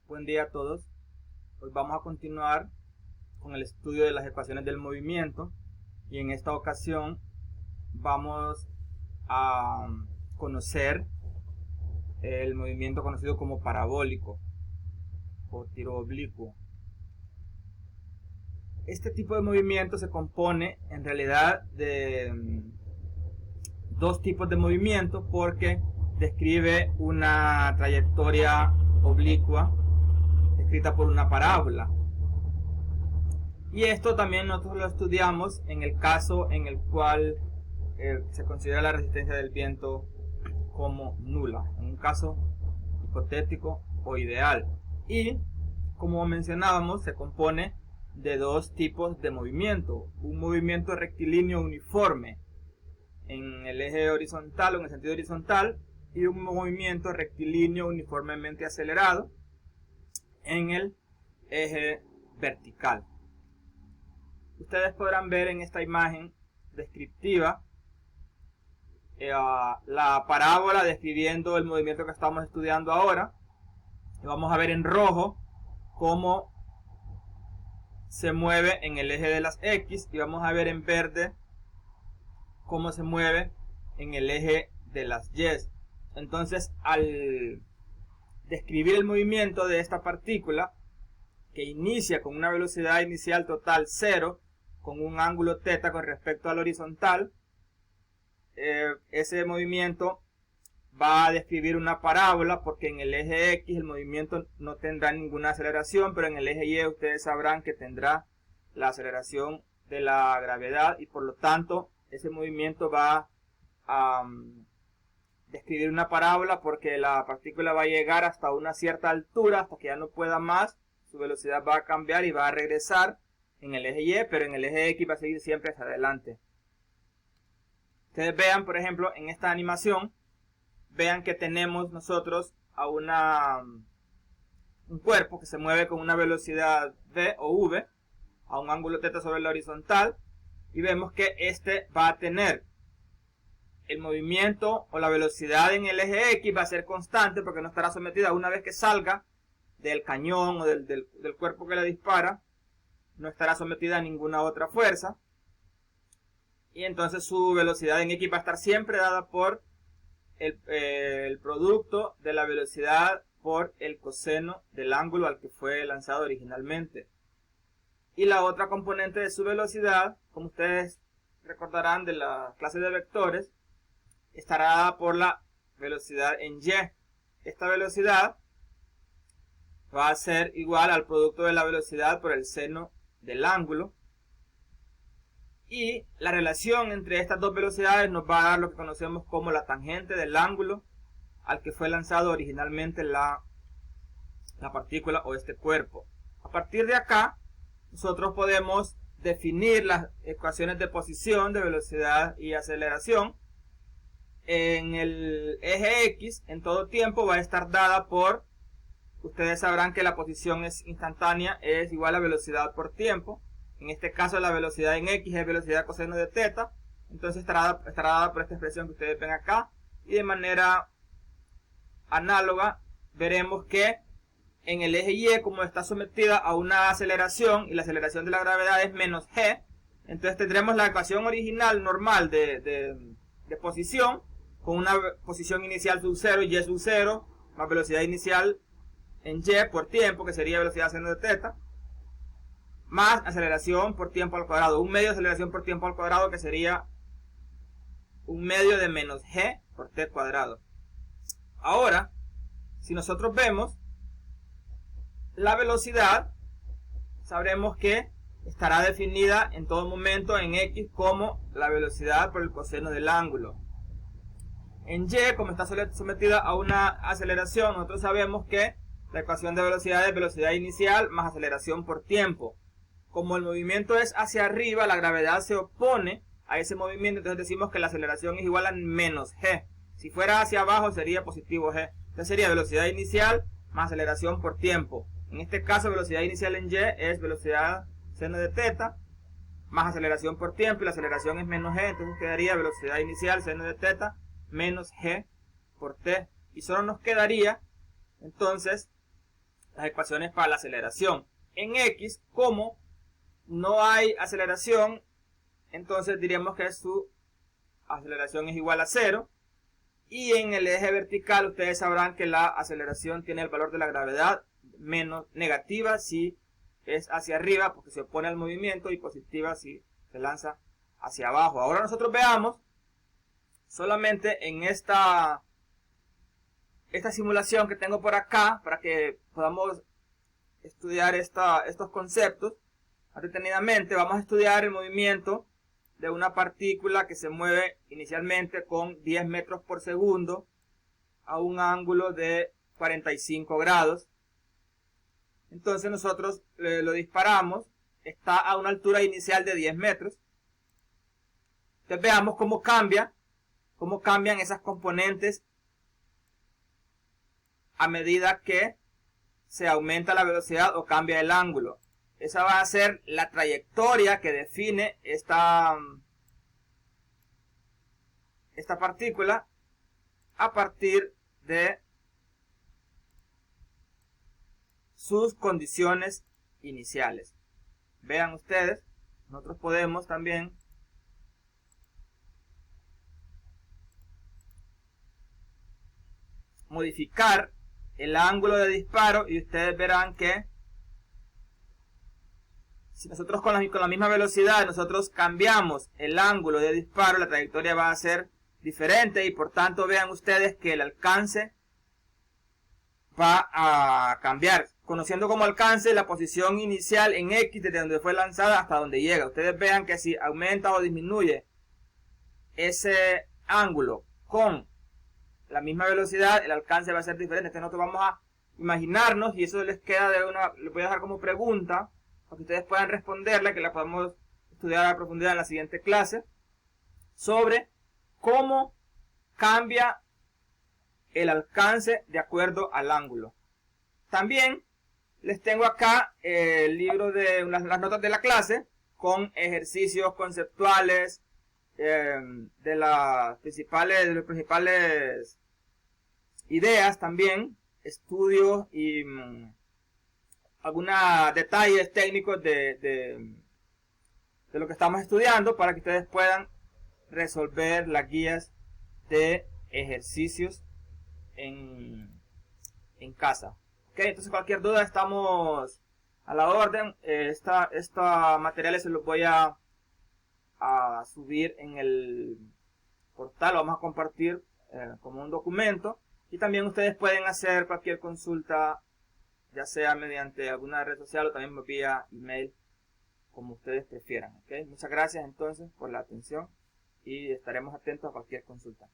Buen día a todos. Hoy vamos a continuar con el estudio de las ecuaciones del movimiento y en esta ocasión vamos a conocer el movimiento conocido como parabólico o tiro oblicuo. Este tipo de movimiento se compone en realidad de dos tipos de movimiento porque describe una trayectoria oblicua escrita por una parábola. Y esto también nosotros lo estudiamos en el caso en el cual se considera la resistencia del viento como nula, en un caso hipotético o ideal. Y como mencionábamos, se compone de dos tipos de movimiento: un movimiento rectilíneo uniforme en el eje horizontal o en el sentido horizontal, y un movimiento rectilíneo uniformemente acelerado en el eje vertical. Ustedes podrán ver en esta imagen descriptiva la parábola describiendo el movimiento que estamos estudiando ahora. Y vamos a ver en rojo cómo se mueve en el eje de las X, y vamos a ver en verde cómo se mueve en el eje de las Y. Entonces, al describir el movimiento de esta partícula, que inicia con una velocidad inicial total 0, con un ángulo θ con respecto al horizontal, ese movimiento va a describir una parábola, porque en el eje X el movimiento no tendrá ninguna aceleración, pero en el eje Y ustedes sabrán que tendrá la aceleración de la gravedad, y por lo tanto ese movimiento va a describir una parábola, porque la partícula va a llegar hasta una cierta altura, hasta que ya no pueda más, su velocidad va a cambiar y va a regresar en el eje Y, pero en el eje X va a seguir siempre hacia adelante. Ustedes vean, por ejemplo, en esta animación, vean que tenemos nosotros a un cuerpo que se mueve con una velocidad v o v a un ángulo θ sobre la horizontal, y vemos que este va a tener el movimiento o la velocidad en el eje X va a ser constante, porque no estará sometida una vez que salga del cañón o del cuerpo que le dispara, no estará sometida a ninguna otra fuerza, y entonces su velocidad en X va a estar siempre dada por el producto de la velocidad por el coseno del ángulo al que fue lanzado originalmente. Y la otra componente de su velocidad, como ustedes recordarán de la clase de vectores, estará dada por la velocidad en Y. Esta velocidad va a ser igual al producto de la velocidad por el seno del ángulo, y la relación entre estas dos velocidades nos va a dar lo que conocemos como la tangente del ángulo al que fue lanzado originalmente la partícula o este cuerpo. A partir de acá nosotros podemos definir las ecuaciones de posición, de velocidad y aceleración. En el eje X en todo tiempo va a estar dada por, ustedes sabrán que la posición es instantánea, es igual a velocidad por tiempo. En este caso la velocidad en X es velocidad coseno de θ, entonces estará dada por esta expresión que ustedes ven acá. Y de manera análoga veremos que en el eje Y, como está sometida a una aceleración y la aceleración de la gravedad es menos g, entonces tendremos la ecuación original normal de posición, con una posición inicial sub 0 y Y sub 0, más velocidad inicial en Y por tiempo, que sería velocidad seno de θ, más aceleración por tiempo al cuadrado, un medio de aceleración por tiempo al cuadrado, que sería un medio de menos g por t cuadrado. Ahora, si nosotros vemos la velocidad, sabremos que estará definida en todo momento en X como la velocidad por el coseno del ángulo. En Y, como está sometida a una aceleración, nosotros sabemos que la ecuación de velocidad es velocidad inicial más aceleración por tiempo. Como el movimiento es hacia arriba, la gravedad se opone a ese movimiento, entonces decimos que la aceleración es igual a menos g. Si fuera hacia abajo sería positivo g. Entonces sería velocidad inicial más aceleración por tiempo. En este caso, velocidad inicial en Y es velocidad seno de θ más aceleración por tiempo, y la aceleración es menos g, entonces quedaría velocidad inicial seno de θ menos g por t. Y solo nos quedaría entonces las ecuaciones para la aceleración. En X, como no hay aceleración, entonces diríamos que su aceleración es igual a 0. Y en el eje vertical ustedes sabrán que la aceleración tiene el valor de la gravedad menos negativa si es hacia arriba porque se opone al movimiento y positiva si se lanza hacia abajo. Ahora nosotros veamos solamente en esta simulación que tengo por acá para que podamos estudiar estos conceptos detenidamente. Vamos a estudiar el movimiento de una partícula que se mueve inicialmente con 10 metros por segundo a un ángulo de 45 grados. Entonces nosotros lo disparamos, está a una altura inicial de 10 metros. Entonces veamos cómo cambian esas componentes a medida que se aumenta la velocidad o cambia el ángulo. Esa va a ser la trayectoria que define esta partícula a partir de sus condiciones iniciales. Vean ustedes, nosotros podemos también modificar el ángulo de disparo y ustedes verán que si nosotros con la misma velocidad nosotros cambiamos el ángulo de disparo, la trayectoria va a ser diferente y por tanto vean ustedes que el alcance va a cambiar, conociendo como alcance la posición inicial en X desde donde fue lanzada hasta donde llega. Ustedes vean que si aumenta o disminuye ese ángulo con la misma velocidad, el alcance va a ser diferente. Entonces nosotros vamos a imaginarnos, y eso les queda les voy a dejar como pregunta para que ustedes puedan responderla, que la podamos estudiar a profundidad en la siguiente clase, sobre cómo cambia el alcance de acuerdo al ángulo. También les tengo acá el libro de las notas de la clase con ejercicios conceptuales de las principales ideas, también estudios y algunos detalles técnicos de lo que estamos estudiando para que ustedes puedan resolver las guías de ejercicios en casa. Okay, entonces cualquier duda estamos a la orden. Esta materiales se los voy a subir en el portal, lo vamos a compartir como un documento, y también ustedes pueden hacer cualquier consulta, ya sea mediante alguna red social o también vía email, como ustedes prefieran. Okay, muchas gracias entonces por la atención y estaremos atentos a cualquier consulta.